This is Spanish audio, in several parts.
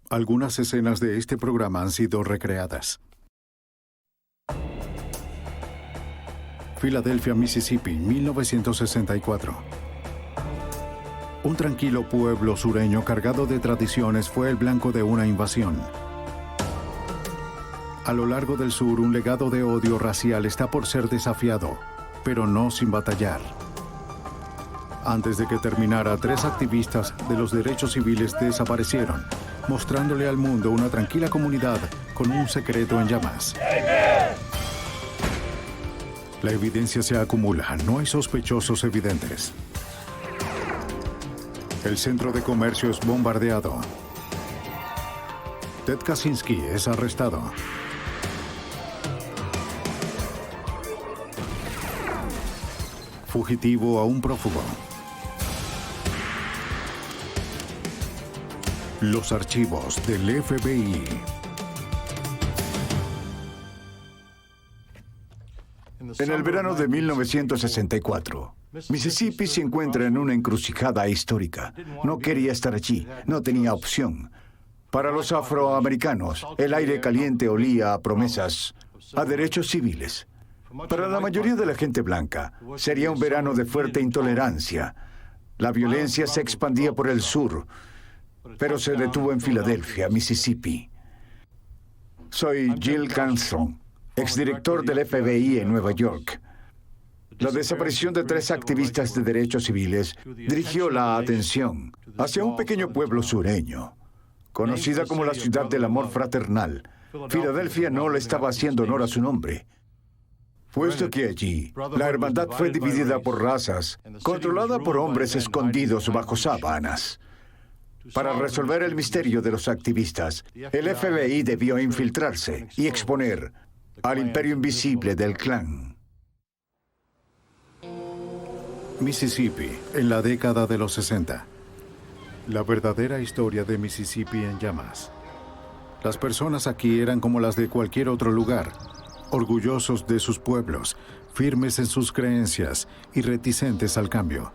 Algunas escenas de este programa han sido recreadas. Filadelfia, Mississippi, 1964. Un tranquilo pueblo sureño cargado de tradiciones fue el blanco de una invasión. A lo largo del sur, un legado de odio racial está por ser desafiado, pero no sin batallar. Antes de que terminara, 3 activistas de los derechos civiles desaparecieron, mostrándole al mundo una tranquila comunidad con un secreto en llamas. La evidencia se acumula, no hay sospechosos evidentes. El centro de comercio es bombardeado. Ted Kaczynski es arrestado. Fugitivo a un prófugo. Los archivos del FBI. En el verano de 1964, Mississippi se encuentra en una encrucijada histórica. No quería estar allí, no tenía opción. Para los afroamericanos, el aire caliente olía a promesas, a derechos civiles. Para la mayoría de la gente blanca, sería un verano de fuerte intolerancia. La violencia se expandía por el sur, pero se detuvo en Filadelfia, Mississippi. Soy Jill Armstrong, exdirector del FBI en Nueva York. La desaparición de 3 activistas de derechos civiles dirigió la atención hacia un pequeño pueblo sureño, conocida como la ciudad del amor fraternal. Filadelfia no le estaba haciendo honor a su nombre, puesto que allí la hermandad fue dividida por razas, controlada por hombres escondidos bajo sábanas. Para resolver el misterio de los activistas, el FBI debió infiltrarse y exponer al imperio invisible del Klan. Mississippi, en la década de los 60. La verdadera historia de Mississippi en llamas. Las personas aquí eran como las de cualquier otro lugar, orgullosos de sus pueblos, firmes en sus creencias y reticentes al cambio.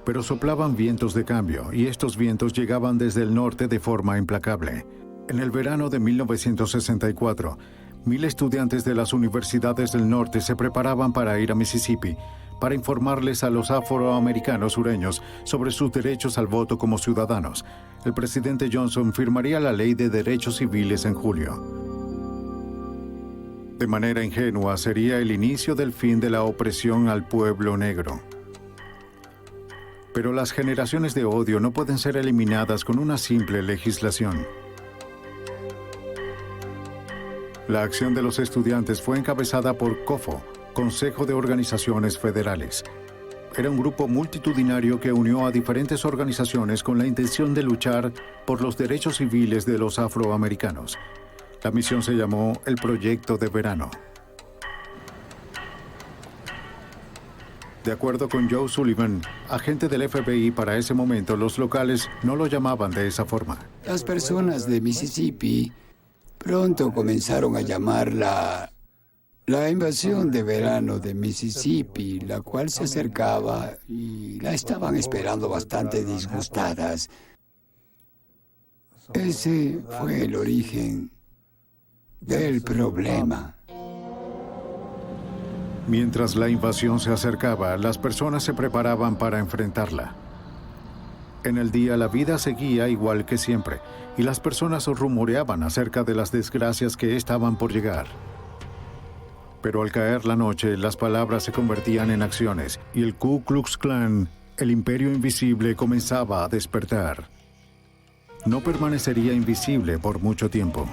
Pero soplaban vientos de cambio, y estos vientos llegaban desde el norte de forma implacable. En el verano de 1964, 1000 estudiantes de las universidades del norte se preparaban para ir a Mississippi para informarles a los afroamericanos sureños sobre sus derechos al voto como ciudadanos. El presidente Johnson firmaría la Ley de Derechos Civiles en julio. De manera ingenua, sería el inicio del fin de la opresión al pueblo negro. Pero las generaciones de odio no pueden ser eliminadas con una simple legislación. La acción de los estudiantes fue encabezada por COFO, Consejo de Organizaciones Federales. Era un grupo multitudinario que unió a diferentes organizaciones con la intención de luchar por los derechos civiles de los afroamericanos. La misión se llamó el Proyecto de Verano. De acuerdo con Joe Sullivan, agente del FBI para ese momento, los locales no lo llamaban de esa forma. Las personas de Mississippi pronto comenzaron a llamarla la invasión de verano de Mississippi, la cual se acercaba y la estaban esperando bastante disgustadas. Ese fue el origen del problema. Mientras la invasión se acercaba, las personas se preparaban para enfrentarla. En el día la vida seguía igual que siempre, y las personas rumoreaban acerca de las desgracias que estaban por llegar. Pero al caer la noche, las palabras se convertían en acciones, y el Ku Klux Klan, el imperio invisible, comenzaba a despertar. No permanecería invisible por mucho tiempo.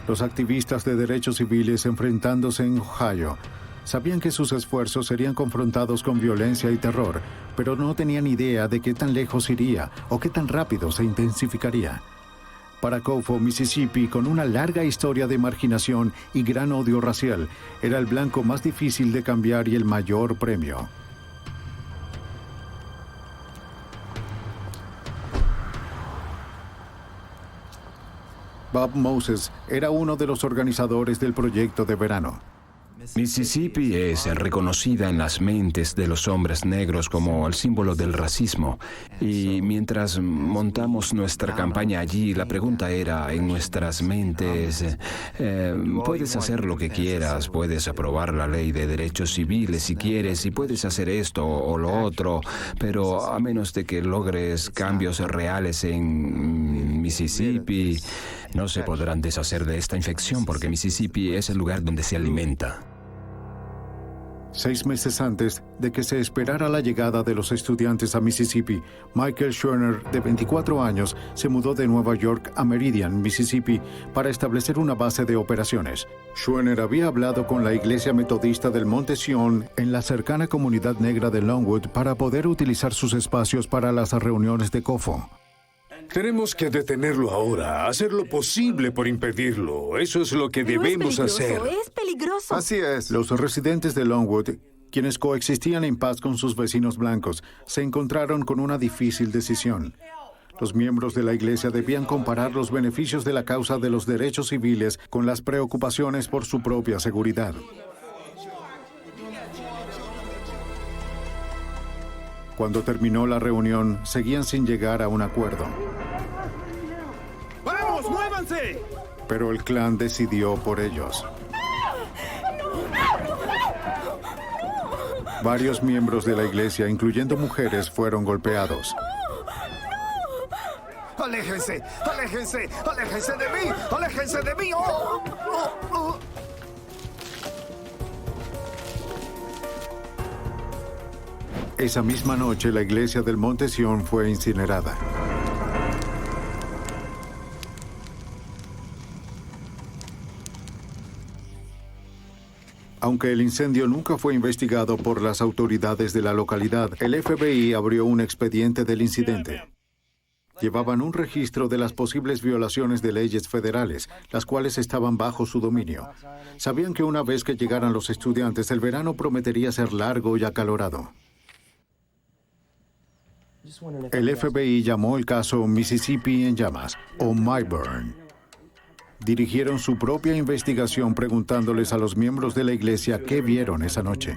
Los activistas de derechos civiles enfrentándose en Ohio sabían que sus esfuerzos serían confrontados con violencia y terror, pero no tenían idea de qué tan lejos iría o qué tan rápido se intensificaría. Para COFO, Mississippi, con una larga historia de marginación y gran odio racial, era el blanco más difícil de cambiar y el mayor premio. Bob Moses era uno de los organizadores del Proyecto de Verano. Mississippi es reconocida en las mentes de los hombres negros como el símbolo del racismo, Y mientras montamos nuestra campaña allí, la pregunta era en nuestras mentes, puedes hacer lo que quieras, puedes aprobar la ley de derechos civiles si quieres, y puedes hacer esto o lo otro, pero a menos de que logres cambios reales en Mississippi, no se podrán deshacer de esta infección porque Mississippi es el lugar donde se alimenta. 6 meses antes de que se esperara la llegada de los estudiantes a Mississippi, Michael Schwerner, de 24 años, se mudó de Nueva York a Meridian, Mississippi, para establecer una base de operaciones. Schwerner había hablado con la iglesia metodista del Monte Sion en la cercana comunidad negra de Longwood para poder utilizar sus espacios para las reuniones de COFO. Tenemos que detenerlo ahora, hacer lo posible por impedirlo. Eso es lo que debemos hacer. Es peligroso. Así es. Los residentes de Longwood, quienes coexistían en paz con sus vecinos blancos, se encontraron con una difícil decisión. Los miembros de la iglesia debían comparar los beneficios de la causa de los derechos civiles con las preocupaciones por su propia seguridad. Cuando terminó la reunión, seguían sin llegar a un acuerdo. ¡Vamos, muévanse! Pero el clan decidió por ellos. Varios miembros de la iglesia, incluyendo mujeres, fueron golpeados. ¡Aléjense! ¡Aléjense! ¡Aléjense de mí! ¡Aléjense de mí! ¡Oh! ¡Oh! ¡Oh! Esa misma noche, la iglesia del Monte Sion fue incinerada. Aunque el incendio nunca fue investigado por las autoridades de la localidad, el FBI abrió un expediente del incidente. Llevaban un registro de las posibles violaciones de leyes federales, las cuales estaban bajo su dominio. Sabían que una vez que llegaran los estudiantes, el verano prometería ser largo y acalorado. El FBI llamó el caso Mississippi en llamas, o MyBurn. Dirigieron su propia investigación preguntándoles a los miembros de la iglesia qué vieron esa noche.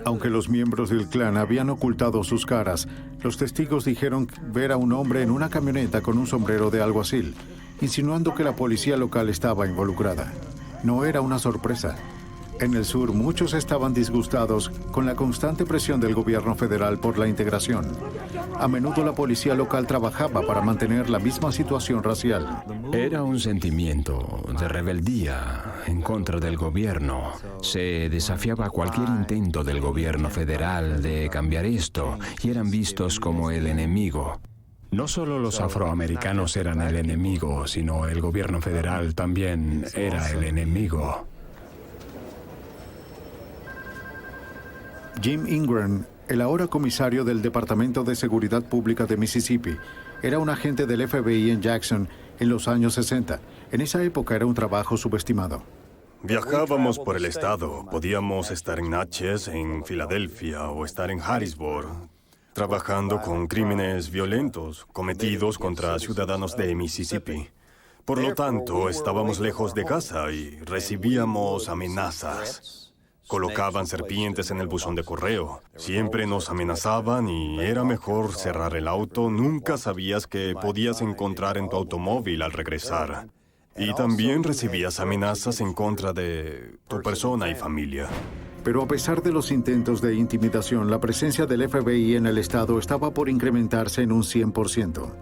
Aunque los miembros del clan habían ocultado sus caras, los testigos dijeron ver a un hombre en una camioneta con un sombrero de alguacil, insinuando que la policía local estaba involucrada. No era una sorpresa. En el sur, muchos estaban disgustados con la constante presión del gobierno federal por la integración. A menudo la policía local trabajaba para mantener la misma situación racial. Era un sentimiento de rebeldía en contra del gobierno. Se desafiaba cualquier intento del gobierno federal de cambiar esto y eran vistos como el enemigo. No solo los afroamericanos eran el enemigo, sino el gobierno federal también era el enemigo. Jim Ingram, el ahora comisario del Departamento de Seguridad Pública de Mississippi, era un agente del FBI en Jackson en los años 60. En esa época era un trabajo subestimado. Viajábamos por el estado. Podíamos estar en Natchez, en Filadelfia o estar en Harrisburg, trabajando con crímenes violentos cometidos contra ciudadanos de Mississippi. Por lo tanto, estábamos lejos de casa y recibíamos amenazas. Colocaban serpientes en el buzón de correo. Siempre nos amenazaban y era mejor cerrar el auto. Nunca sabías qué podías encontrar en tu automóvil al regresar. Y también recibías amenazas en contra de tu persona y familia. Pero a pesar de los intentos de intimidación, la presencia del FBI en el estado estaba por incrementarse en un 100%.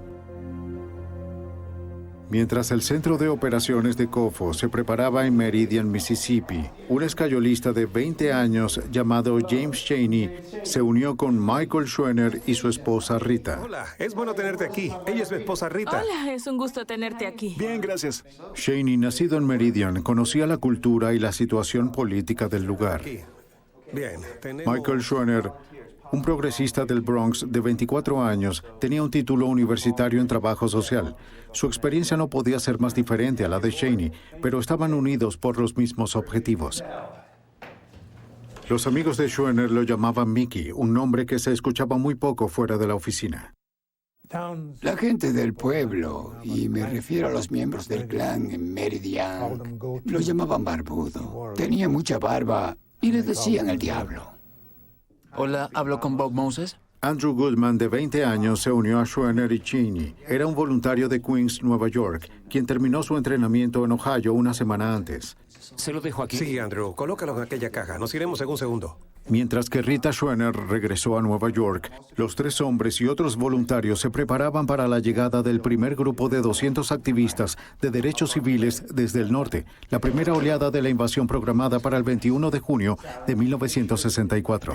Mientras el centro de operaciones de COFO se preparaba en Meridian, Mississippi, un escayolista de 20 años llamado James Chaney se unió con Michael Schwerner y su esposa Rita. Hola, es bueno tenerte aquí. Ella es mi esposa Rita. Hola, es un gusto tenerte aquí. Bien, gracias. Chaney, nacido en Meridian, conocía la cultura y la situación política del lugar. Bien, Michael Schwerner, un progresista del Bronx de 24 años, tenía un título universitario en trabajo social. Su experiencia no podía ser más diferente a la de Chaney, pero estaban unidos por los mismos objetivos. Los amigos de Schwerner lo llamaban Mickey, un nombre que se escuchaba muy poco fuera de la oficina. La gente del pueblo, y me refiero a los miembros del clan en Meridian, lo llamaban barbudo. Tenía mucha barba y le decían el diablo. Hola, ¿hablo con Bob Moses? Andrew Goodman, de 20 años, se unió a Schwerner y Cheney. Era un voluntario de Queens, Nueva York, quien terminó su entrenamiento en Ohio una semana antes. Se lo dejo aquí. Sí, Andrew, colócalo en aquella caja. Nos iremos en un segundo. Mientras que Rita Schwerner regresó a Nueva York, los 3 hombres y otros voluntarios se preparaban para la llegada del primer grupo de 200 activistas de derechos civiles desde el norte, la primera oleada de la invasión programada para el 21 de junio de 1964.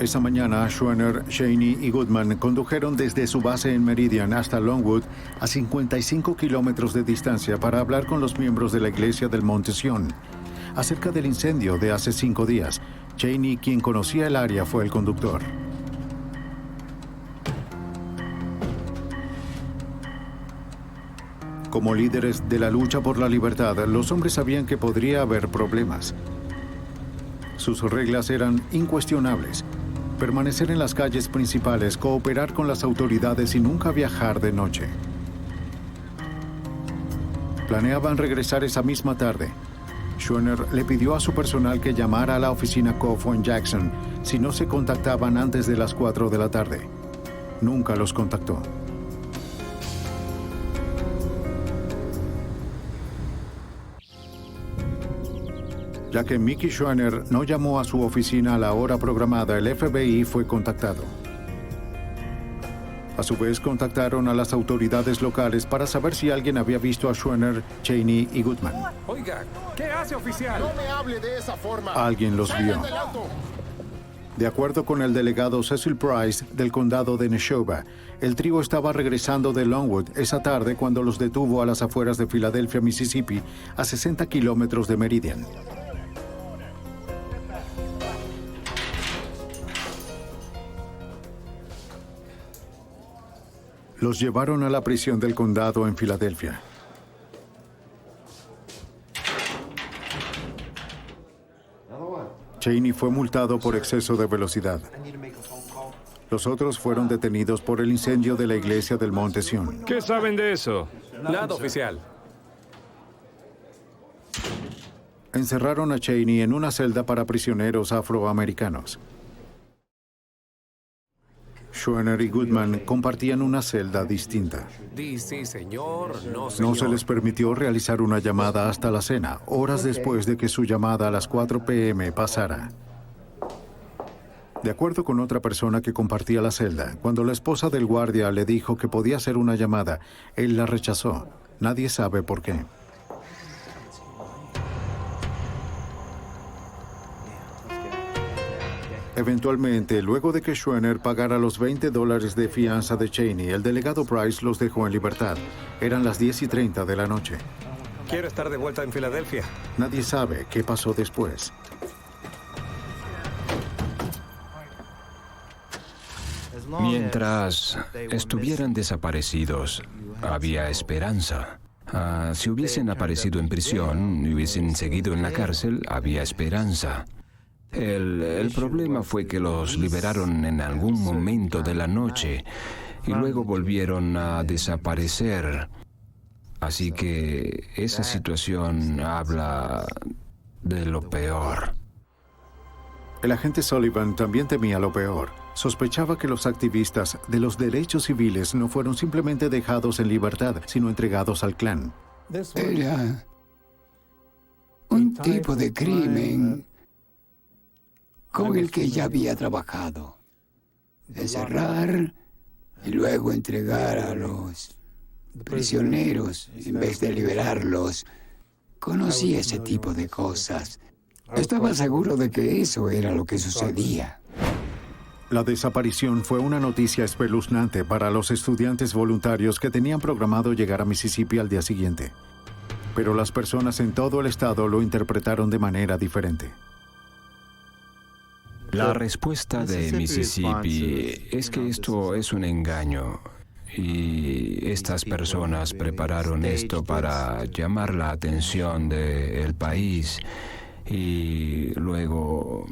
Esa mañana, Schwerner, Cheney y Goodman condujeron desde su base en Meridian hasta Longwood, a 55 kilómetros de distancia, para hablar con los miembros de la iglesia del Monte Sion acerca del incendio de hace 5 días. Cheney, quien conocía el área, fue el conductor. Como líderes de la lucha por la libertad, los hombres sabían que podría haber problemas. Sus reglas eran incuestionables: permanecer en las calles principales, cooperar con las autoridades y nunca viajar de noche. Planeaban regresar esa misma tarde. Schwerner le pidió a su personal que llamara a la oficina COFO en Jackson si no se contactaban antes de las 4 de la tarde. Nunca los contactó. Ya que Mickey Schwerner no llamó a su oficina a la hora programada, el FBI fue contactado. A su vez, contactaron a las autoridades locales para saber si alguien había visto a Schwerner, Cheney y Goodman. Oiga, ¿qué hace, oficial? No me hable de esa forma. Alguien los vio. De acuerdo con el delegado Cecil Price del condado de Neshoba, el trío estaba regresando de Longwood esa tarde cuando los detuvo a las afueras de Filadelfia, Mississippi, a 60 kilómetros de Meridian. Los llevaron a la prisión del condado en Filadelfia. Cheney fue multado por exceso de velocidad. Los otros fueron detenidos por el incendio de la iglesia del Monte Sion. ¿Qué saben de eso? Nada, oficial. Encerraron a Cheney en una celda para prisioneros afroamericanos. Schwerner y Goodman compartían una celda distinta. Sí, señor. No, señor. No se les permitió realizar una llamada hasta la cena, horas después de que su llamada a las 4 p.m. pasara. De acuerdo con otra persona que compartía la celda, cuando la esposa del guardia le dijo que podía hacer una llamada, él la rechazó. Nadie sabe por qué. Eventualmente, luego de que Schwerner pagara los $20 de fianza de Cheney, el delegado Price los dejó en libertad. Eran las 10:30 de la noche. Quiero estar de vuelta en Filadelfia. Nadie sabe qué pasó después. Mientras estuvieran desaparecidos, había esperanza. Si hubiesen aparecido en prisión y hubiesen seguido en la cárcel, había esperanza. El problema fue que los liberaron en algún momento de la noche y luego volvieron a desaparecer. Así que esa situación habla de lo peor. El agente Sullivan también temía lo peor. Sospechaba que los activistas de los derechos civiles no fueron simplemente dejados en libertad, sino entregados al Klan. Era un tipo de crimen con el que ya había trabajado. Encerrar y luego entregar a los prisioneros en vez de liberarlos. Conocí ese tipo de cosas. Estaba seguro de que eso era lo que sucedía. La desaparición fue una noticia espeluznante para los estudiantes voluntarios que tenían programado llegar a Mississippi al día siguiente. Pero las personas en todo el estado lo interpretaron de manera diferente. La respuesta de Mississippi es que esto es un engaño y estas personas prepararon esto para llamar la atención del país y luego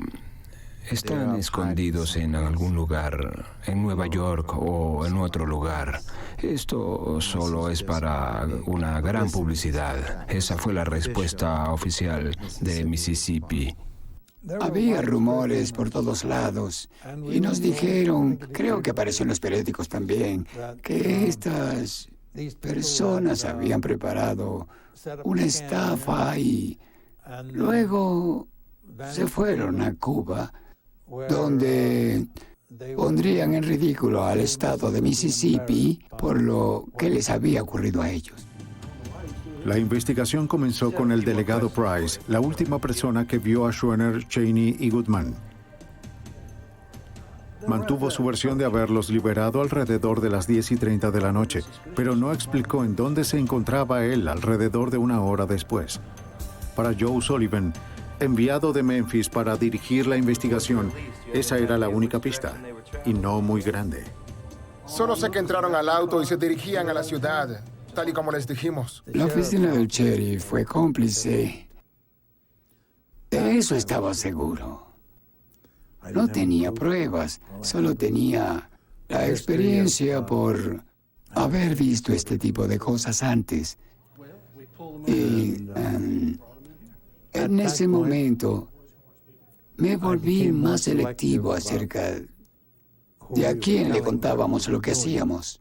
están escondidos en algún lugar, en Nueva York o en otro lugar. Esto solo es para una gran publicidad. Esa fue la respuesta oficial de Mississippi. Había rumores por todos lados y nos dijeron, creo que apareció en los periódicos también, que estas personas habían preparado una estafa y luego se fueron a Cuba, donde pondrían en ridículo al estado de Mississippi por lo que les había ocurrido a ellos. La investigación comenzó con el delegado Price, la última persona que vio a Schwerner, Cheney y Goodman. Mantuvo su versión de haberlos liberado alrededor de las 10:30 de la noche, pero no explicó en dónde se encontraba él alrededor de una hora después. Para Joe Sullivan, enviado de Memphis para dirigir la investigación, esa era la única pista, y no muy grande. Solo sé que entraron al auto y se dirigían a la ciudad, tal y como les dijimos. La oficina del sheriff fue cómplice. De eso estaba seguro. No tenía pruebas, solo tenía la experiencia por haber visto este tipo de cosas antes. Y en ese momento me volví más selectivo acerca de a quién le contábamos lo que hacíamos.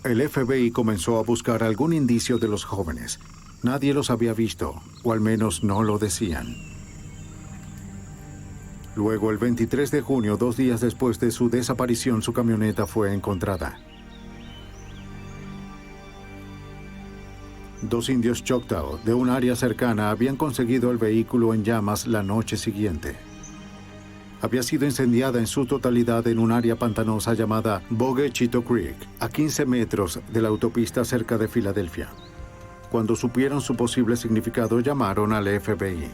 El FBI comenzó a buscar algún indicio de los jóvenes. Nadie los había visto, o al menos no lo decían. Luego, el 23 de junio, 2 días después de su desaparición, su camioneta fue encontrada. 2 indios Choctaw de un área cercana habían conseguido el vehículo en llamas la noche siguiente. Había sido incendiada en su totalidad en un área pantanosa llamada Bogue Chitto Creek, a 15 metros de la autopista cerca de Filadelfia. Cuando supieron su posible significado, llamaron al FBI.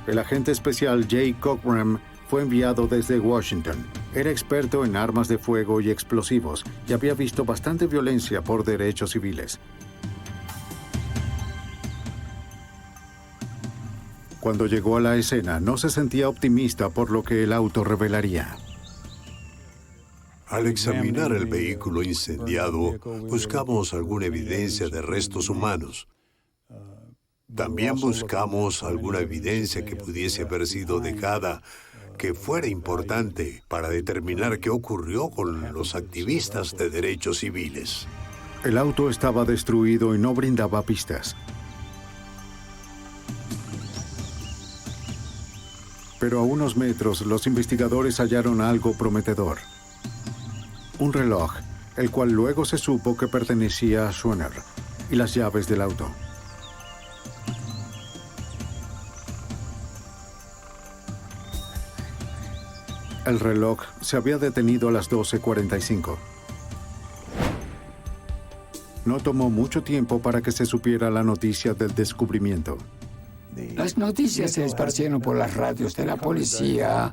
El agente especial Jay Cockram fue enviado desde Washington. Era experto en armas de fuego y explosivos y había visto bastante violencia por derechos civiles. Cuando llegó a la escena, no se sentía optimista por lo que el auto revelaría. Al examinar el vehículo incendiado, buscamos alguna evidencia de restos humanos. También buscamos alguna evidencia que pudiese haber sido dejada que fuera importante para determinar qué ocurrió con los activistas de derechos civiles. El auto estaba destruido y no brindaba pistas. Pero a unos metros, los investigadores hallaron algo prometedor. Un reloj, el cual luego se supo que pertenecía a Schwerner, y las llaves del auto. El reloj se había detenido a las 12:45. No tomó mucho tiempo para que se supiera la noticia del descubrimiento. Las noticias se esparcieron por las radios de la policía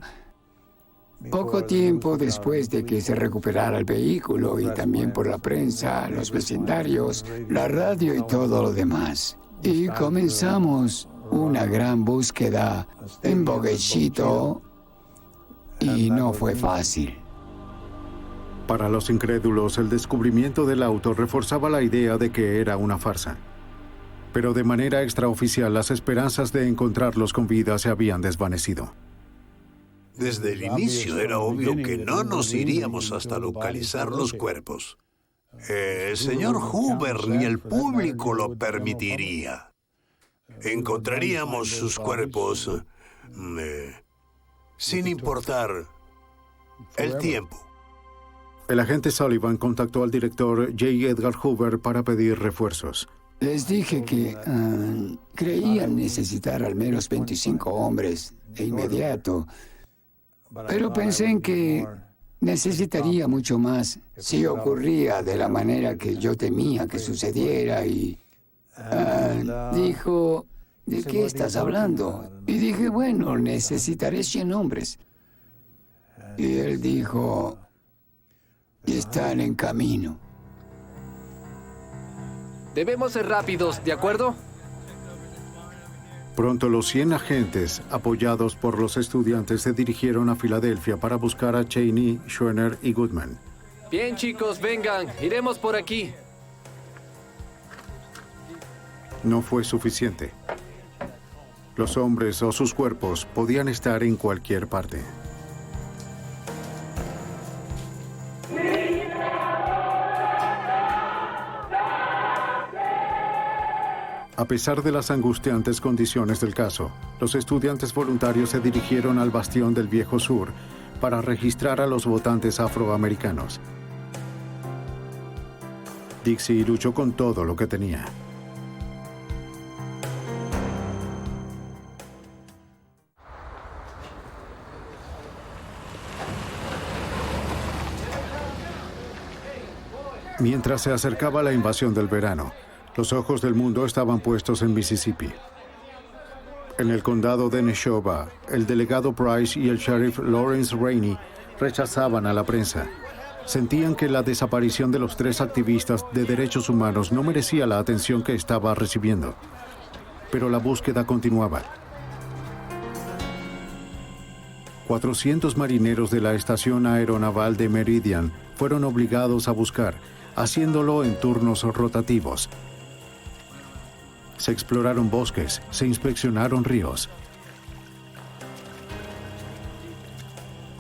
poco tiempo después de que se recuperara el vehículo y también por la prensa, los vecindarios, la radio y todo lo demás. Y comenzamos una gran búsqueda en Bogue Chitto y no fue fácil. Para los incrédulos, el descubrimiento del auto reforzaba la idea de que era una farsa. Pero de manera extraoficial, las esperanzas de encontrarlos con vida se habían desvanecido. Desde el inicio era obvio que no nos iríamos hasta localizar los cuerpos. El señor Hoover ni el público lo permitiría. Encontraríamos sus cuerpos sin importar el tiempo. El agente Sullivan contactó al director J. Edgar Hoover para pedir refuerzos. Les dije que creían necesitar al menos 25 hombres de inmediato, pero pensé en que necesitaría mucho más si ocurría de la manera que yo temía que sucediera y dijo, ¿de qué estás hablando? Y dije, bueno, necesitaré 100 hombres. Y él dijo, están en camino. Debemos ser rápidos, ¿de acuerdo? Pronto los 100 agentes, apoyados por los estudiantes, se dirigieron a Filadelfia para buscar a Cheney, Schwerner y Goodman. Bien, chicos, vengan. Iremos por aquí. No fue suficiente. Los hombres o sus cuerpos podían estar en cualquier parte. A pesar de las angustiantes condiciones del caso, los estudiantes voluntarios se dirigieron al bastión del Viejo Sur para registrar a los votantes afroamericanos. Dixie luchó con todo lo que tenía. Mientras se acercaba la invasión del verano, los ojos del mundo estaban puestos en Mississippi. En el condado de Neshoba, el delegado Price y el sheriff Lawrence Rainey rechazaban a la prensa. Sentían que la desaparición de los 3 activistas de derechos humanos no merecía la atención que estaba recibiendo. Pero la búsqueda continuaba. 400 marineros de la estación aeronaval de Meridian fueron obligados a buscar, haciéndolo en turnos rotativos. Se exploraron bosques, se inspeccionaron ríos.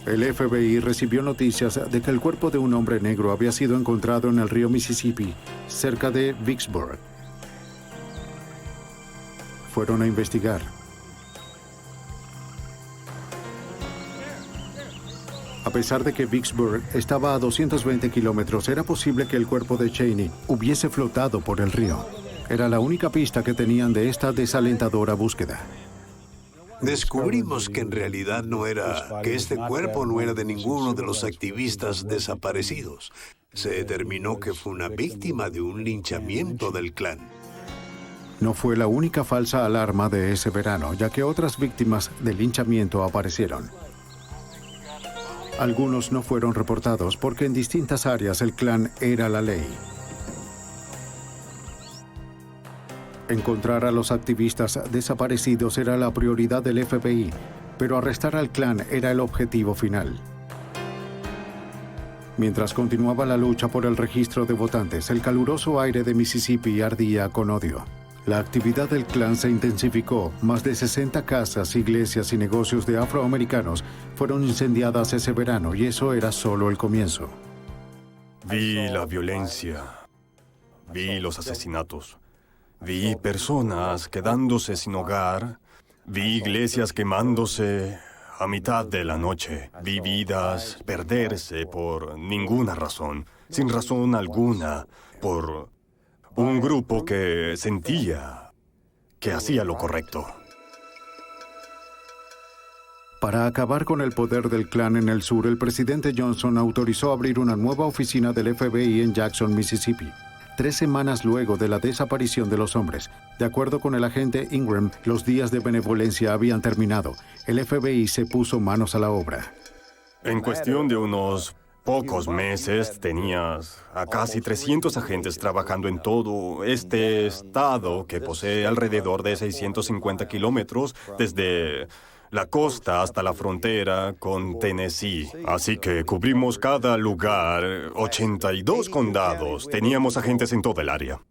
El FBI recibió noticias de que el cuerpo de un hombre negro había sido encontrado en el río Mississippi, cerca de Vicksburg. Fueron a investigar. A pesar de que Vicksburg estaba a 220 kilómetros, era posible que el cuerpo de Cheney hubiese flotado por el río. Era la única pista que tenían de esta desalentadora búsqueda. Descubrimos que en realidad que este cuerpo no era de ninguno de los activistas desaparecidos. Se determinó que fue una víctima de un linchamiento del Klan. No fue la única falsa alarma de ese verano, ya que otras víctimas del linchamiento aparecieron. Algunos no fueron reportados porque en distintas áreas el Klan era la ley. Encontrar a los activistas desaparecidos era la prioridad del FBI, pero arrestar al Klan era el objetivo final. Mientras continuaba la lucha por el registro de votantes, el caluroso aire de Mississippi ardía con odio. La actividad del Klan se intensificó. Más de 60 casas, iglesias y negocios de afroamericanos fueron incendiadas ese verano, y eso era solo el comienzo. Vi la violencia, vi los asesinatos, vi personas quedándose sin hogar, vi iglesias quemándose a mitad de la noche, vi vidas perderse por ninguna razón, sin razón alguna, por un grupo que sentía que hacía lo correcto. Para acabar con el poder del Klan en el sur, el presidente Johnson autorizó abrir una nueva oficina del FBI en Jackson, Mississippi, 3 semanas luego de la desaparición de los hombres. De acuerdo con el agente Ingram, los días de benevolencia habían terminado. El FBI se puso manos a la obra. En cuestión de unos pocos meses, tenías a casi 300 agentes trabajando en todo este estado que posee alrededor de 650 kilómetros desde la costa hasta la frontera con Tennessee. Así que cubrimos cada lugar, 82 condados. Teníamos agentes en toda el área.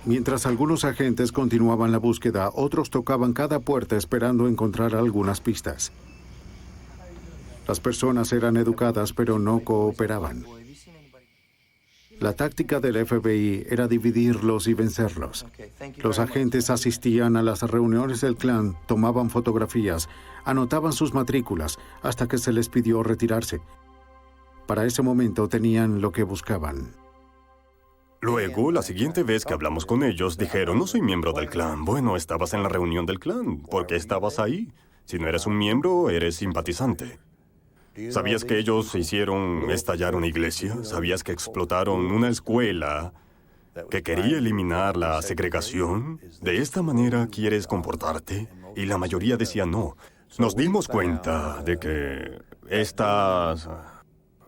Mientras algunos agentes continuaban la búsqueda, otros tocaban cada puerta esperando encontrar algunas pistas. Las personas eran educadas, pero no cooperaban. La táctica del FBI era dividirlos y vencerlos. Los agentes asistían a las reuniones del Klan, tomaban fotografías, anotaban sus matrículas, hasta que se les pidió retirarse. Para ese momento tenían lo que buscaban. Luego, la siguiente vez que hablamos con ellos, dijeron, no soy miembro del Klan. Bueno, estabas en la reunión del Klan. ¿Por qué estabas ahí? Si no eres un miembro, eres simpatizante. ¿Sabías que ellos hicieron estallar una iglesia? ¿Sabías que explotaron una escuela que quería eliminar la segregación? ¿De esta manera quieres comportarte? Y la mayoría decía no. Nos dimos cuenta de que estas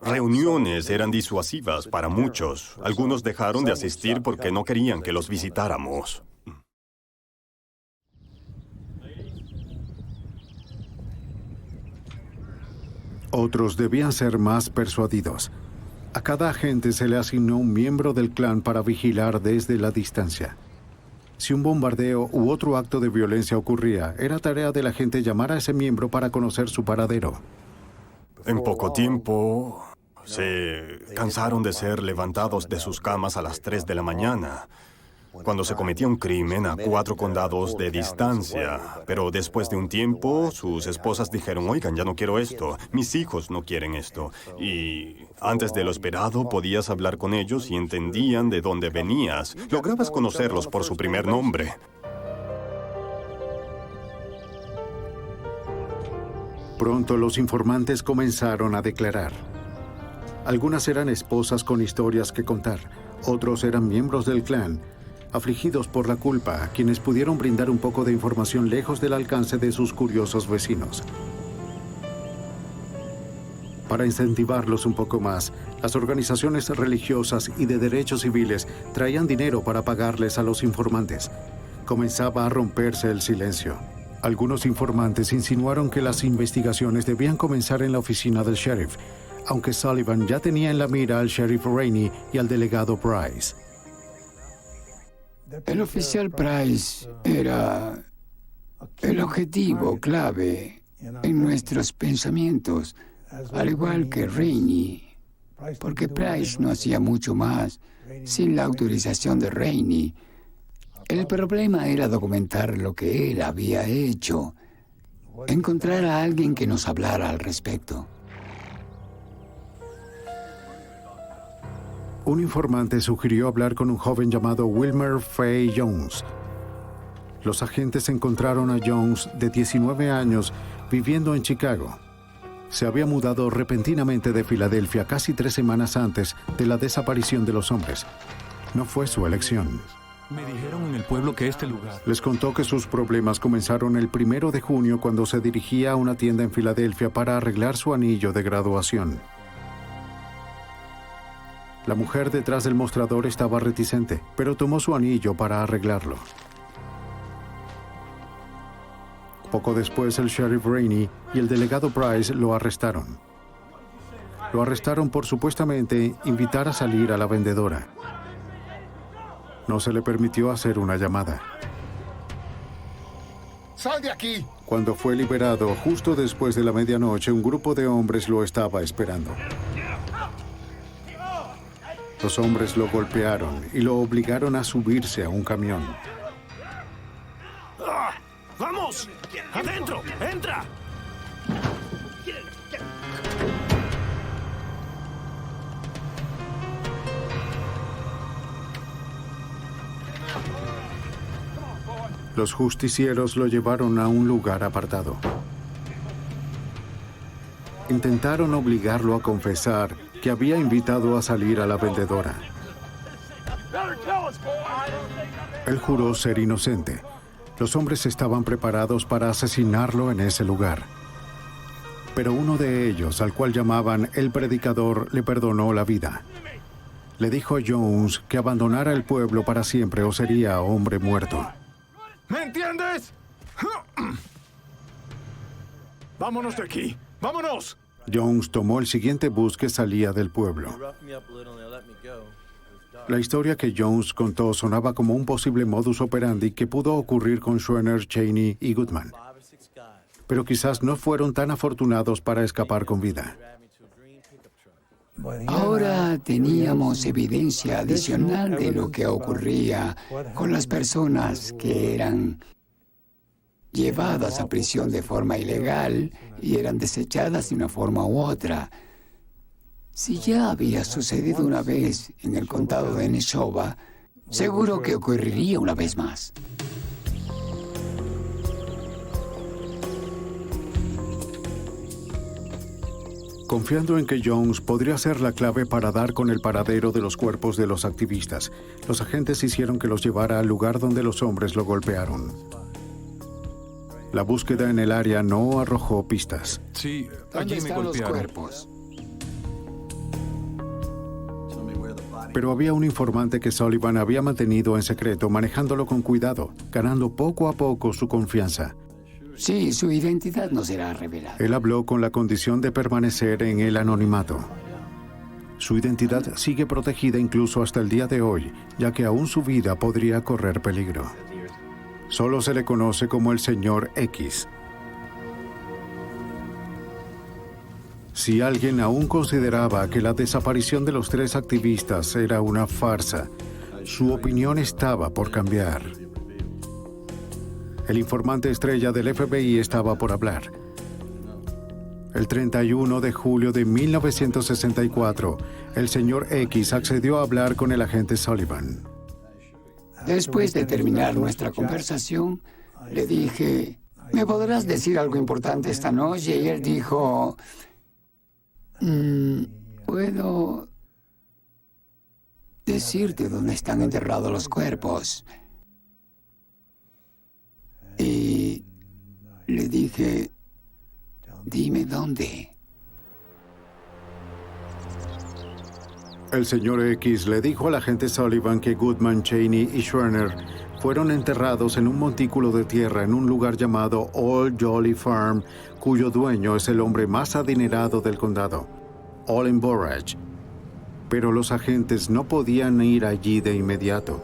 reuniones eran disuasivas para muchos. Algunos dejaron de asistir porque no querían que los visitáramos. Otros debían ser más persuadidos. A cada agente se le asignó un miembro del clan para vigilar desde la distancia. Si un bombardeo u otro acto de violencia ocurría, era tarea del agente llamar a ese miembro para conocer su paradero. En poco tiempo, se cansaron de ser levantados de sus camas a las 3 de la mañana, cuando se cometía un crimen a 4 condados de distancia. Pero después de un tiempo, sus esposas dijeron, oigan, ya no quiero esto, mis hijos no quieren esto. Y antes de lo esperado, podías hablar con ellos y entendían de dónde venías. Lograbas conocerlos por su primer nombre. Pronto los informantes comenzaron a declarar. Algunas eran esposas con historias que contar, otros eran miembros del clan, afligidos por la culpa, quienes pudieron brindar un poco de información lejos del alcance de sus curiosos vecinos. Para incentivarlos un poco más, las organizaciones religiosas y de derechos civiles traían dinero para pagarles a los informantes. Comenzaba a romperse el silencio. Algunos informantes insinuaron que las investigaciones debían comenzar en la oficina del sheriff, aunque Sullivan ya tenía en la mira al sheriff Rainey y al delegado Price. El oficial Price era el objetivo clave en nuestros pensamientos, al igual que Rainey, porque Price no hacía mucho más sin la autorización de Rainey. El problema era documentar lo que él había hecho, encontrar a alguien que nos hablara al respecto. Un informante sugirió hablar con un joven llamado Wilmer Fay Jones. Los agentes encontraron a Jones, de 19 años, viviendo en Chicago. Se había mudado repentinamente de Filadelfia casi 3 semanas antes de la desaparición de los hombres. No fue su elección. Me dijeron en el pueblo que este lugar... Les contó que sus problemas comenzaron el 1 de junio cuando se dirigía a una tienda en Filadelfia para arreglar su anillo de graduación. La mujer detrás del mostrador estaba reticente, pero tomó su anillo para arreglarlo. Poco después, el sheriff Rainey y el delegado Price lo arrestaron. Lo arrestaron por supuestamente invitar a salir a la vendedora. No se le permitió hacer una llamada. ¡Sal de aquí! Cuando fue liberado, justo después de la medianoche, un grupo de hombres lo estaba esperando. Los hombres lo golpearon y lo obligaron a subirse a un camión. ¡Vamos! ¡Adentro! ¡Entra! Los justicieros lo llevaron a un lugar apartado. Intentaron obligarlo a confesar que había invitado a salir a la vendedora. Él juró ser inocente. Los hombres estaban preparados para asesinarlo en ese lugar. Pero uno de ellos, al cual llamaban el predicador, le perdonó la vida. Le dijo a Jones que abandonara el pueblo para siempre o sería hombre muerto. ¿Me entiendes? ¡Vámonos de aquí! ¡Vámonos! Jones tomó el siguiente bus que salía del pueblo. La historia que Jones contó sonaba como un posible modus operandi que pudo ocurrir con Schwerner, Cheney y Goodman. Pero quizás no fueron tan afortunados para escapar con vida. Ahora teníamos evidencia adicional de lo que ocurría con las personas que eran llevadas a prisión de forma ilegal y eran desechadas de una forma u otra. Si ya había sucedido una vez en el condado de Neshoba, seguro que ocurriría una vez más. Confiando en que Jones podría ser la clave para dar con el paradero de los cuerpos de los activistas, los agentes hicieron que los llevara al lugar donde los hombres lo golpearon. La búsqueda en el área no arrojó pistas. Sí, ¿Dónde allí me están los golpearon. cuerpos? Pero había un informante que Sullivan había mantenido en secreto, manejándolo con cuidado, ganando poco a poco su confianza. Sí, su identidad no será revelada. Él habló con la condición de permanecer en el anonimato. Su identidad sigue protegida incluso hasta el día de hoy, ya que aún su vida podría correr peligro. Solo se le conoce como el Señor X. Si alguien aún consideraba que la desaparición de los 3 activistas era una farsa, su opinión estaba por cambiar. El informante estrella del FBI estaba por hablar. El 31 de julio de 1964, el señor X accedió a hablar con el agente Sullivan. Después de terminar nuestra conversación, le dije, ¿me podrás decir algo importante esta noche? Y él dijo, ¿puedo decirte dónde están enterrados los cuerpos? Y le dije, dime dónde. El señor X le dijo al agente Sullivan que Goodman, Cheney y Schwerner fueron enterrados en un montículo de tierra en un lugar llamado Old Jolly Farm, cuyo dueño es el hombre más adinerado del condado, Olin Borage. Pero los agentes no podían ir allí de inmediato.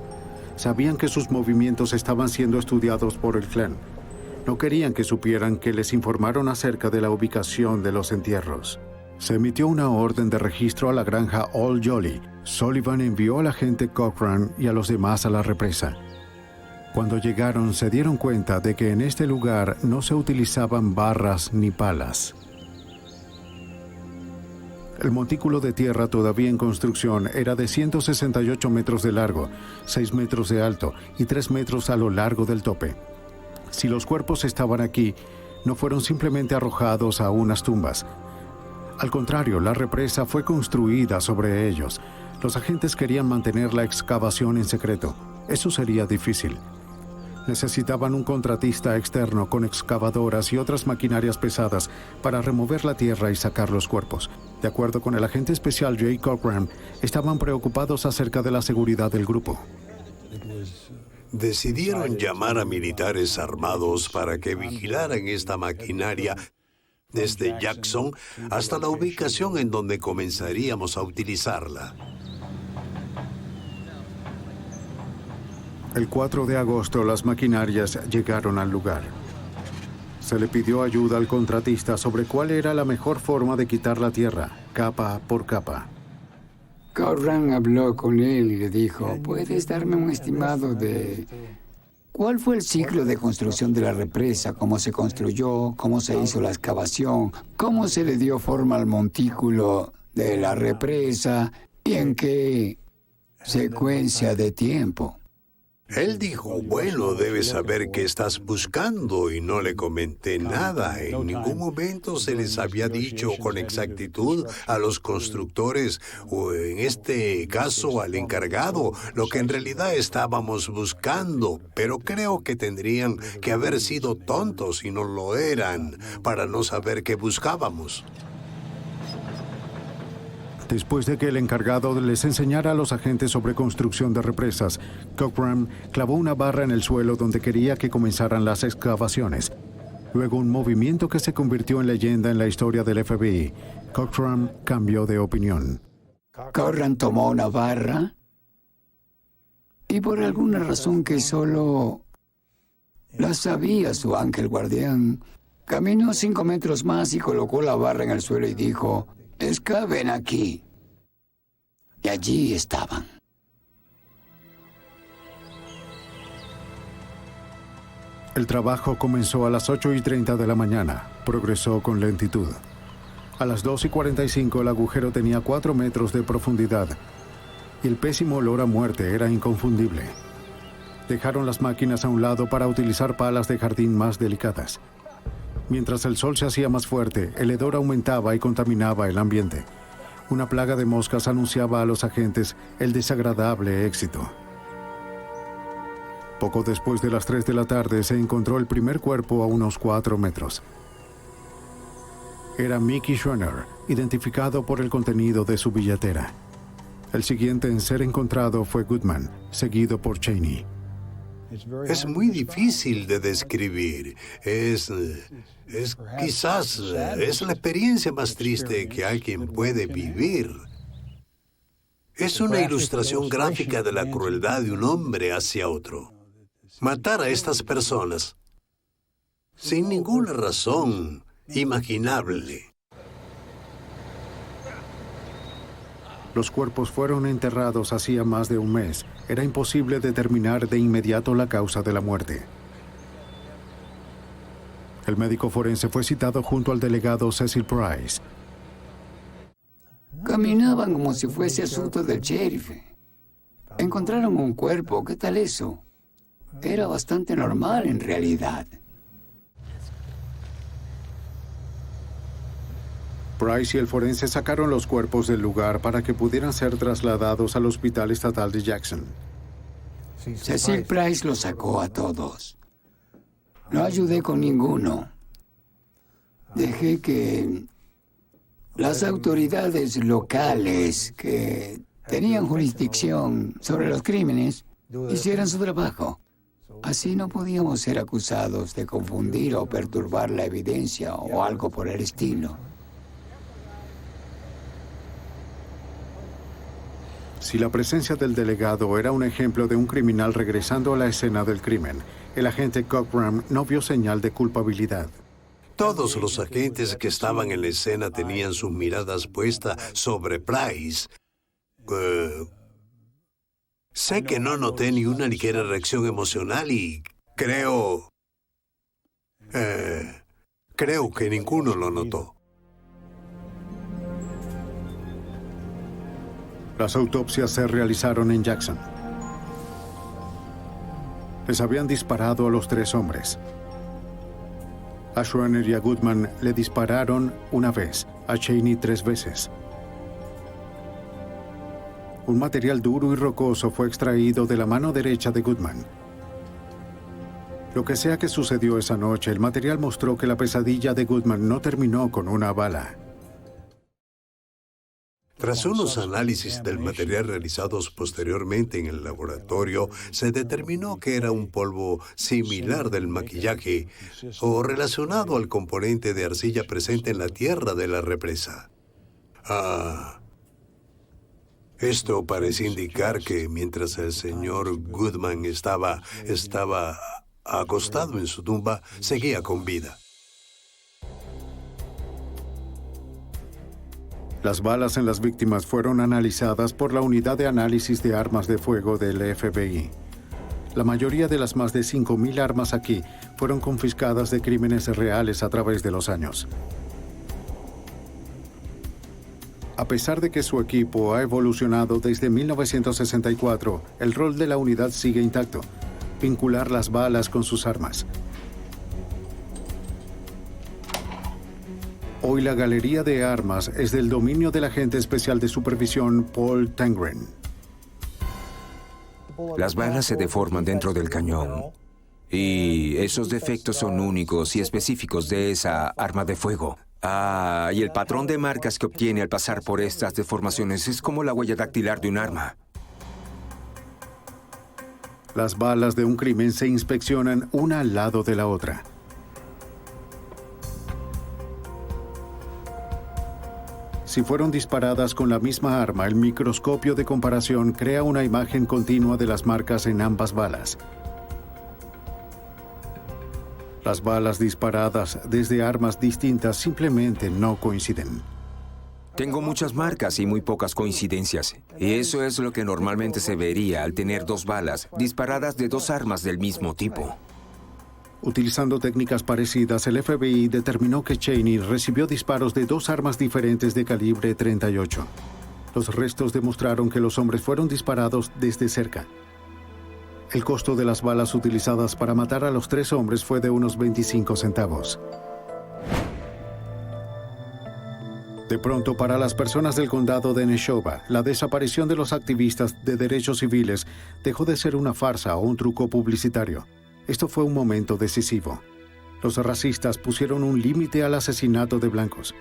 Sabían que sus movimientos estaban siendo estudiados por el clan. No querían que supieran que les informaron acerca de la ubicación de los entierros. Se emitió una orden de registro a la granja Old Jolly. Sullivan envió al agente Cochran y a los demás a la represa. Cuando llegaron, se dieron cuenta de que en este lugar no se utilizaban barras ni palas. El montículo de tierra todavía en construcción era de 168 metros de largo, 6 metros de alto y 3 metros a lo largo del tope. Si los cuerpos estaban aquí, no fueron simplemente arrojados a unas tumbas. Al contrario, la represa fue construida sobre ellos. Los agentes querían mantener la excavación en secreto. Eso sería difícil. Necesitaban un contratista externo con excavadoras y otras maquinarias pesadas para remover la tierra y sacar los cuerpos. De acuerdo con el agente especial Jay Cochran, estaban preocupados acerca de la seguridad del grupo. Decidieron llamar a militares armados para que vigilaran esta maquinaria desde Jackson hasta la ubicación en donde comenzaríamos a utilizarla. El 4 de agosto, las maquinarias llegaron al lugar. Se le pidió ayuda al contratista sobre cuál era la mejor forma de quitar la tierra, capa por capa. Cochran habló con él y le dijo, ¿puedes darme un estimado de cuál fue el ciclo de construcción de la represa? ¿Cómo se construyó? ¿Cómo se hizo la excavación? ¿Cómo se le dio forma al montículo de la represa? ¿Y en qué secuencia de tiempo? Él dijo, bueno, debes saber qué estás buscando, y no le comenté nada. En ningún momento se les había dicho con exactitud a los constructores, o en este caso al encargado, lo que en realidad estábamos buscando. Pero creo que tendrían que haber sido tontos, y no lo eran, para no saber qué buscábamos. Después de que el encargado les enseñara a los agentes sobre construcción de represas, Cochran clavó una barra en el suelo donde quería que comenzaran las excavaciones. Luego, un movimiento que se convirtió en leyenda en la historia del FBI. Cochran cambió de opinión. Cochran tomó una barra y por alguna razón que solo la sabía su ángel guardián, caminó 5 metros más y colocó la barra en el suelo y dijo, «Excaven aquí». Y allí estaban. El trabajo comenzó a las 8:30 de la mañana. Progresó con lentitud. A las 2:45 el agujero tenía 4 metros de profundidad y el pésimo olor a muerte era inconfundible. Dejaron las máquinas a un lado para utilizar palas de jardín más delicadas. Mientras el sol se hacía más fuerte, el hedor aumentaba y contaminaba el ambiente. Una plaga de moscas anunciaba a los agentes el desagradable éxito. Poco después de las 3 de la tarde se encontró el primer cuerpo a unos 4 metros. Era Mickey Schwerner, identificado por el contenido de su billetera. El siguiente en ser encontrado fue Goodman, seguido por Cheney. Es muy difícil de describir. Quizás es la experiencia más triste que alguien puede vivir. Es una ilustración gráfica de la crueldad de un hombre hacia otro. Matar a estas personas sin ninguna razón imaginable. Los cuerpos fueron enterrados hacía más de un mes. Era imposible determinar de inmediato la causa de la muerte. El médico forense fue citado junto al delegado Cecil Price. Caminaban como si fuese asunto del sheriff. Encontraron un cuerpo, ¿qué tal eso? Era bastante normal en realidad. Price y el forense sacaron los cuerpos del lugar para que pudieran ser trasladados al Hospital Estatal de Jackson. Cecil Price los sacó a todos. No ayudé con ninguno. Dejé que las autoridades locales que tenían jurisdicción sobre los crímenes hicieran su trabajo. Así no podíamos ser acusados de confundir o perturbar la evidencia o algo por el estilo. Si la presencia del delegado era un ejemplo de un criminal regresando a la escena del crimen, el agente Cochran no vio señal de culpabilidad. Todos los agentes que estaban en la escena tenían sus miradas puestas sobre Price. Sé que no noté ni una ligera reacción emocional y creo que ninguno lo notó. Las autopsias se realizaron en Jackson. Les habían disparado a los 3 hombres. A Schreiner y a Goodman le dispararon una vez, a Cheney 3 veces. Un material duro y rocoso fue extraído de la mano derecha de Goodman. Lo que sea que sucedió esa noche, el material mostró que la pesadilla de Goodman no terminó con una bala. Tras unos análisis del material realizados posteriormente en el laboratorio, se determinó que era un polvo similar del maquillaje o relacionado al componente de arcilla presente en la tierra de la represa. Esto parece indicar que mientras el señor Goodman estaba acostado en su tumba, seguía con vida. Las balas en las víctimas fueron analizadas por la Unidad de Análisis de Armas de Fuego del FBI. La mayoría de las más de 5,000 armas aquí fueron confiscadas de crímenes reales a través de los años. A pesar de que su equipo ha evolucionado desde 1964, el rol de la unidad sigue intacto: vincular las balas con sus armas. Hoy la galería de armas es del dominio del agente especial de supervisión Paul Tangren. Las balas se deforman dentro del cañón. Y esos defectos son únicos y específicos de esa arma de fuego. Y el patrón de marcas que obtiene al pasar por estas deformaciones es como la huella dactilar de un arma. Las balas de un crimen se inspeccionan una al lado de la otra. Si fueron disparadas con la misma arma, el microscopio de comparación crea una imagen continua de las marcas en ambas balas. Las balas disparadas desde armas distintas simplemente no coinciden. Tengo muchas marcas y muy pocas coincidencias. Y eso es lo que normalmente se vería al tener 2 balas disparadas de 2 armas del mismo tipo. Utilizando técnicas parecidas, el FBI determinó que Cheney recibió disparos de 2 armas diferentes de calibre .38. Los restos demostraron que los hombres fueron disparados desde cerca. El costo de las balas utilizadas para matar a los 3 hombres fue de unos 25 centavos. De pronto, para las personas del condado de Neshoba, la desaparición de los activistas de derechos civiles dejó de ser una farsa o un truco publicitario. Esto fue un momento decisivo. Los racistas pusieron un límite al asesinato de blancos.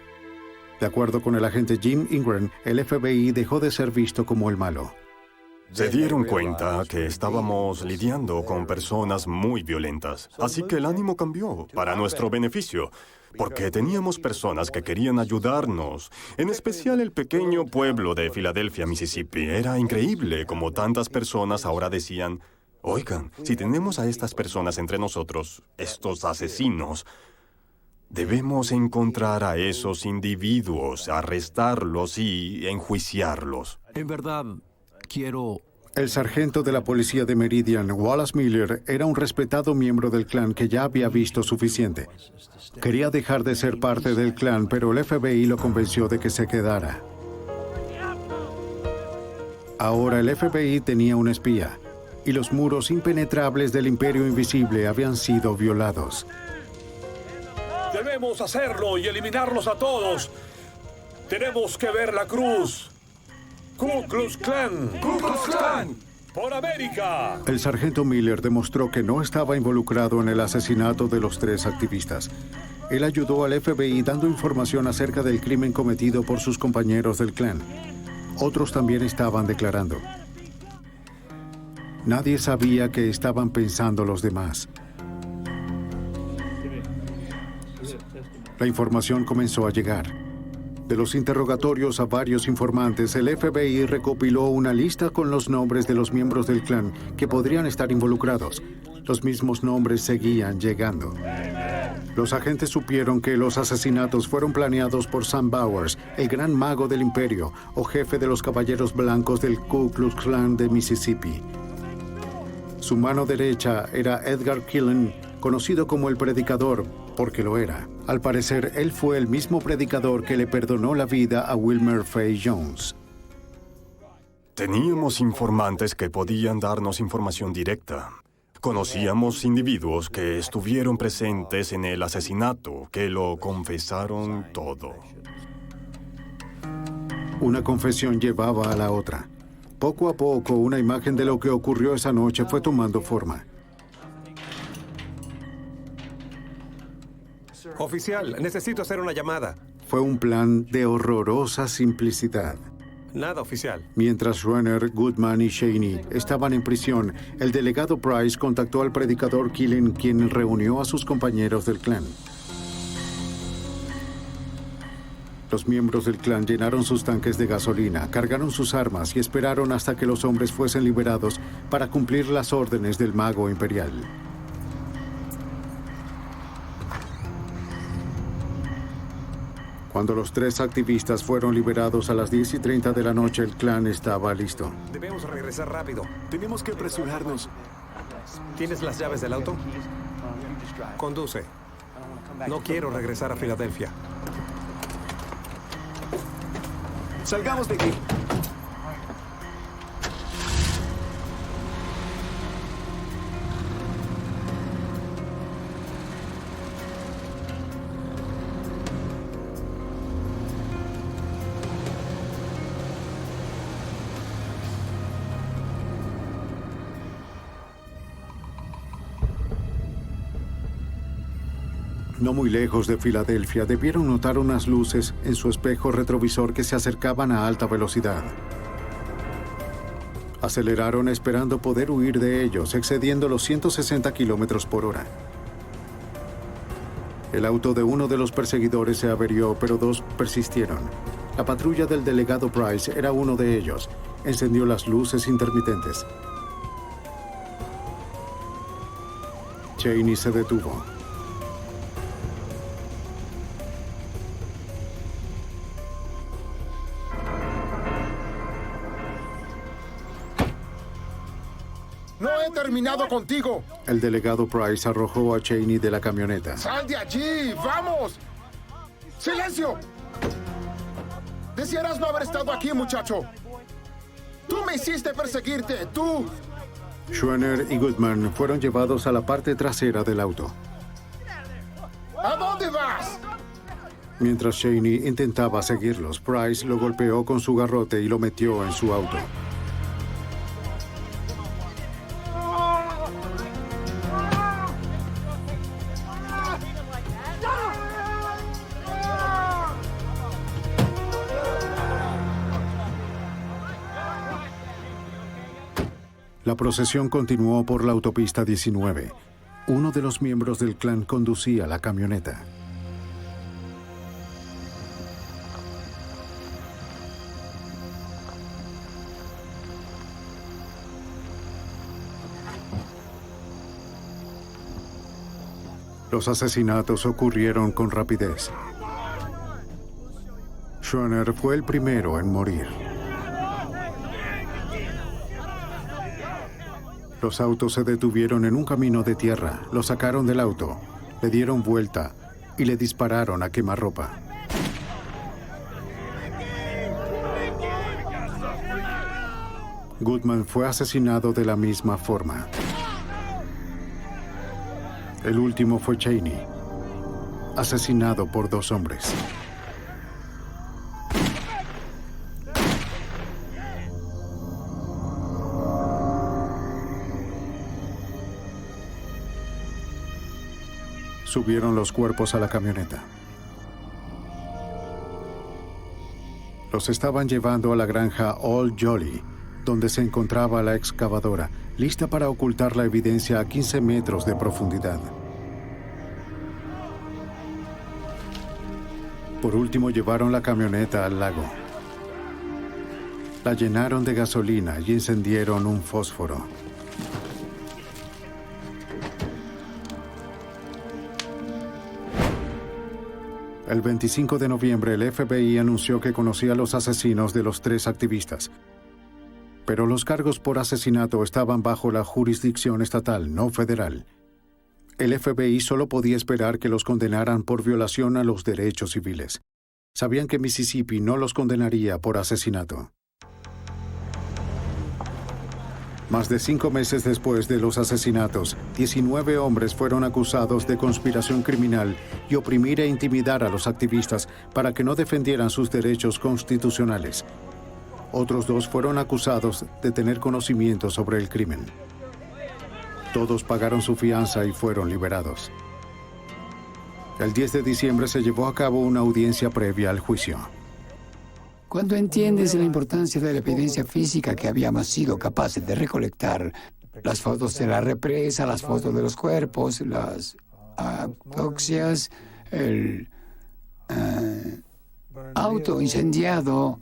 De acuerdo con el agente Jim Ingram, el FBI dejó de ser visto como el malo. Se dieron cuenta que estábamos lidiando con personas muy violentas. Así que el ánimo cambió para nuestro beneficio, porque teníamos personas que querían ayudarnos. En especial el pequeño pueblo de Filadelfia, Mississippi. Era increíble como tantas personas ahora decían, oigan, si tenemos a estas personas entre nosotros, estos asesinos, debemos encontrar a esos individuos, arrestarlos y enjuiciarlos. En verdad, quiero... El sargento de la policía de Meridian, Wallace Miller, era un respetado miembro del clan que ya había visto suficiente. Quería dejar de ser parte del clan, pero el FBI lo convenció de que se quedara. Ahora el FBI tenía un espía, y los muros impenetrables del Imperio Invisible habían sido violados. Debemos hacerlo y eliminarlos a todos. Tenemos que ver la cruz. ¡Ku Klux Klan! ¡Ku Klux Klan! ¡Por América! El sargento Miller demostró que no estaba involucrado en el asesinato de los 3 activistas. Él ayudó al FBI dando información acerca del crimen cometido por sus compañeros del clan. Otros también estaban declarando. Nadie sabía qué estaban pensando los demás. La información comenzó a llegar. De los interrogatorios a varios informantes, el FBI recopiló una lista con los nombres de los miembros del clan que podrían estar involucrados. Los mismos nombres seguían llegando. Los agentes supieron que los asesinatos fueron planeados por Sam Bowers, el gran mago del imperio, o jefe de los caballeros blancos del Ku Klux Klan de Mississippi. Su mano derecha era Edgar Killen, conocido como el Predicador, porque lo era. Al parecer, él fue el mismo predicador que le perdonó la vida a Wilmer Fay Jones. Teníamos informantes que podían darnos información directa. Conocíamos individuos que estuvieron presentes en el asesinato, que lo confesaron todo. Una confesión llevaba a la otra. Poco a poco, una imagen de lo que ocurrió esa noche fue tomando forma. Oficial, necesito hacer una llamada. Fue un plan de horrorosa simplicidad. Nada, oficial. Mientras Schroeder, Goodman y Cheney estaban en prisión, el delegado Price contactó al predicador Killen, quien reunió a sus compañeros del clan. Los miembros del clan llenaron sus tanques de gasolina, cargaron sus armas y esperaron hasta que los hombres fuesen liberados para cumplir las órdenes del mago imperial. Cuando los 3 activistas fueron liberados a las 10:30 de la noche, el clan estaba listo. Debemos regresar rápido. Tenemos que apresurarnos. ¿Tienes las llaves del auto? Conduce. No quiero regresar a Filadelfia. Salgamos de aquí. No muy lejos de Filadelfia, debieron notar unas luces en su espejo retrovisor que se acercaban a alta velocidad. Aceleraron esperando poder huir de ellos, excediendo los 160 kilómetros por hora. El auto de uno de los perseguidores se averió, pero 2 persistieron. La patrulla del delegado Price era uno de ellos. Encendió las luces intermitentes. Cheney se detuvo. ¡No he terminado contigo! El delegado Price arrojó a Cheney de la camioneta. ¡Sal de allí! ¡Vamos! ¡Silencio! Desearás no haber estado aquí, muchacho. Tú me hiciste perseguirte, tú. Schroeder y Goodman fueron llevados a la parte trasera del auto. ¿A dónde vas? Mientras Cheney intentaba seguirlos, Price lo golpeó con su garrote y lo metió en su auto. La procesión continuó por la autopista 19. Uno de los miembros del clan conducía la camioneta. Los asesinatos ocurrieron con rapidez. Schwerner fue el primero en morir. Los autos se detuvieron en un camino de tierra, lo sacaron del auto, le dieron vuelta y le dispararon a quemarropa. Goodman fue asesinado de la misma forma. El último fue Cheney, asesinado por 2 hombres. Subieron los cuerpos a la camioneta. Los estaban llevando a la granja Old Jolly, donde se encontraba la excavadora, lista para ocultar la evidencia a 15 metros de profundidad. Por último, llevaron la camioneta al lago. La llenaron de gasolina y encendieron un fósforo. El 25 de noviembre, el FBI anunció que conocía a los asesinos de los 3 activistas. Pero los cargos por asesinato estaban bajo la jurisdicción estatal, no federal. El FBI solo podía esperar que los condenaran por violación a los derechos civiles. Sabían que Mississippi no los condenaría por asesinato. Más de 5 meses después de los asesinatos, 19 hombres fueron acusados de conspiración criminal y oprimir e intimidar a los activistas para que no defendieran sus derechos constitucionales. Otros 2 fueron acusados de tener conocimiento sobre el crimen. Todos pagaron su fianza y fueron liberados. El 10 de diciembre se llevó a cabo una audiencia previa al juicio. Cuando entiendes la importancia de la evidencia física que habíamos sido capaces de recolectar, las fotos de la represa, las fotos de los cuerpos, las autopsias, el auto incendiado,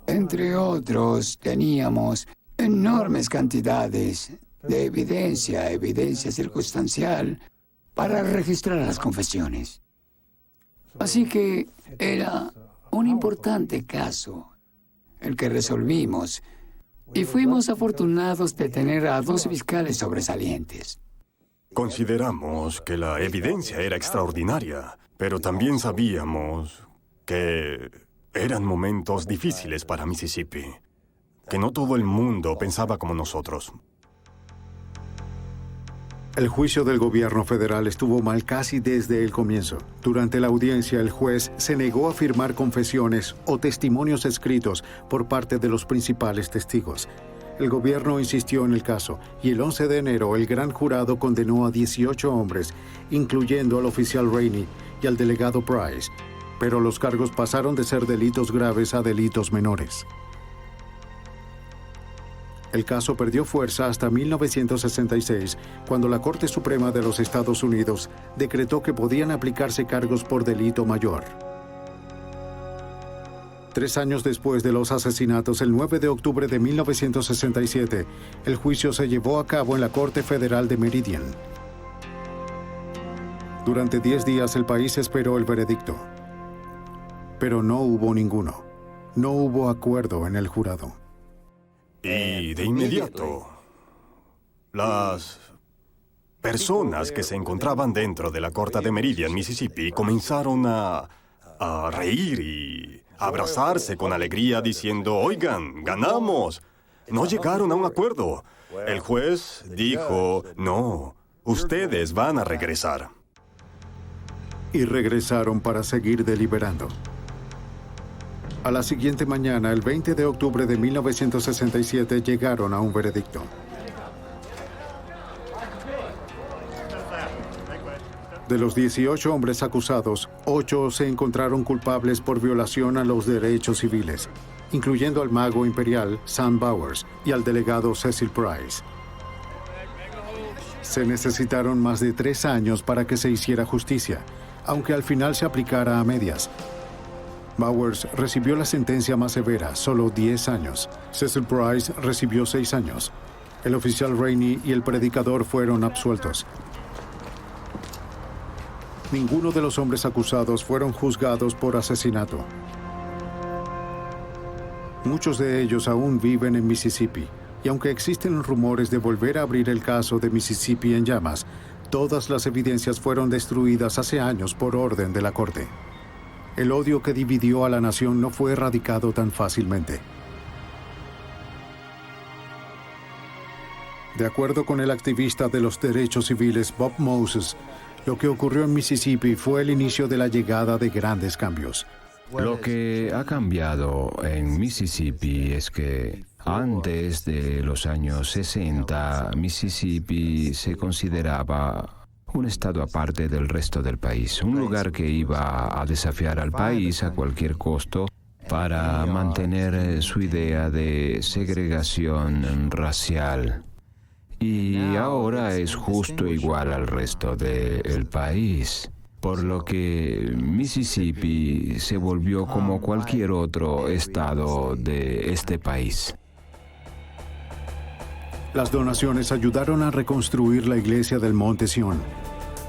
entre otros, teníamos enormes cantidades de evidencia circunstancial para registrar las confesiones. Así que era un importante caso el que resolvimos y fuimos afortunados de tener a 2 fiscales sobresalientes. Consideramos que la evidencia era extraordinaria, pero también sabíamos que eran momentos difíciles para Mississippi, que no todo el mundo pensaba como nosotros. El juicio del gobierno federal estuvo mal casi desde el comienzo. Durante la audiencia, el juez se negó a firmar confesiones o testimonios escritos por parte de los principales testigos. El gobierno insistió en el caso y el 11 de enero el gran jurado condenó a 18 hombres, incluyendo al oficial Rainey y al delegado Price, pero los cargos pasaron de ser delitos graves a delitos menores. El caso perdió fuerza hasta 1966, cuando la Corte Suprema de los Estados Unidos decretó que podían aplicarse cargos por delito mayor. 3 años después de los asesinatos, el 9 de octubre de 1967, el juicio se llevó a cabo en la Corte Federal de Meridian. Durante 10 días el país esperó el veredicto, pero no hubo ninguno. No hubo acuerdo en el jurado. Y de inmediato, las personas que se encontraban dentro de la corte de Meridian, Mississippi, comenzaron a reír y abrazarse con alegría diciendo, «Oigan, ganamos». No llegaron a un acuerdo. El juez dijo, «No, ustedes van a regresar». Y regresaron para seguir deliberando. A la siguiente mañana, el 20 de octubre de 1967, llegaron a un veredicto. De los 18 hombres acusados, 8 se encontraron culpables por violación a los derechos civiles. incluyendo al mago imperial Sam Bowers y al delegado Cecil Price. Se necesitaron más de 3 años para que se hiciera justicia, aunque al final se aplicara a medias. Bowers recibió la sentencia más severa, solo 10 años. Cecil Price recibió 6 años. El oficial Rainey y el predicador fueron absueltos. Ninguno de los hombres acusados fueron juzgados por asesinato. Muchos de ellos aún viven en Mississippi, y aunque existen rumores de volver a abrir el caso de Mississippi en llamas, todas las evidencias fueron destruidas hace años por orden de la Corte. El odio que dividió a la nación no fue erradicado tan fácilmente. De acuerdo con el activista de los derechos civiles Bob Moses, lo que ocurrió en Mississippi fue el inicio de la llegada de grandes cambios. Lo que ha cambiado en Mississippi es que antes de los años 60, Mississippi se consideraba un estado aparte del resto del país, un lugar que iba a desafiar al país a cualquier costo para mantener su idea de segregación racial. Y ahora es justo igual al resto del país, por lo que Mississippi se volvió como cualquier otro estado de este país. Las donaciones ayudaron a reconstruir la iglesia del Monte Sión.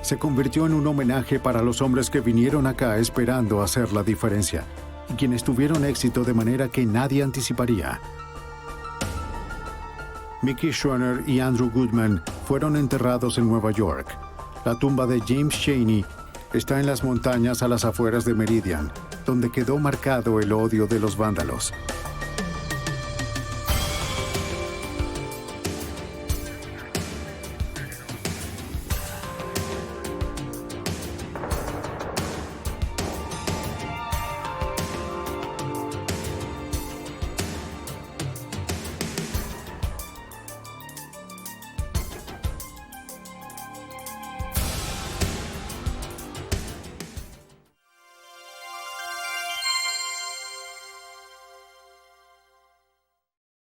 Se convirtió en un homenaje para los hombres que vinieron acá esperando hacer la diferencia y quienes tuvieron éxito de manera que nadie anticiparía. Mickey Schreiner y Andrew Goodman fueron enterrados en Nueva York. La tumba de James Chaney está en las montañas a las afueras de Meridian, donde quedó marcado el odio de los vándalos.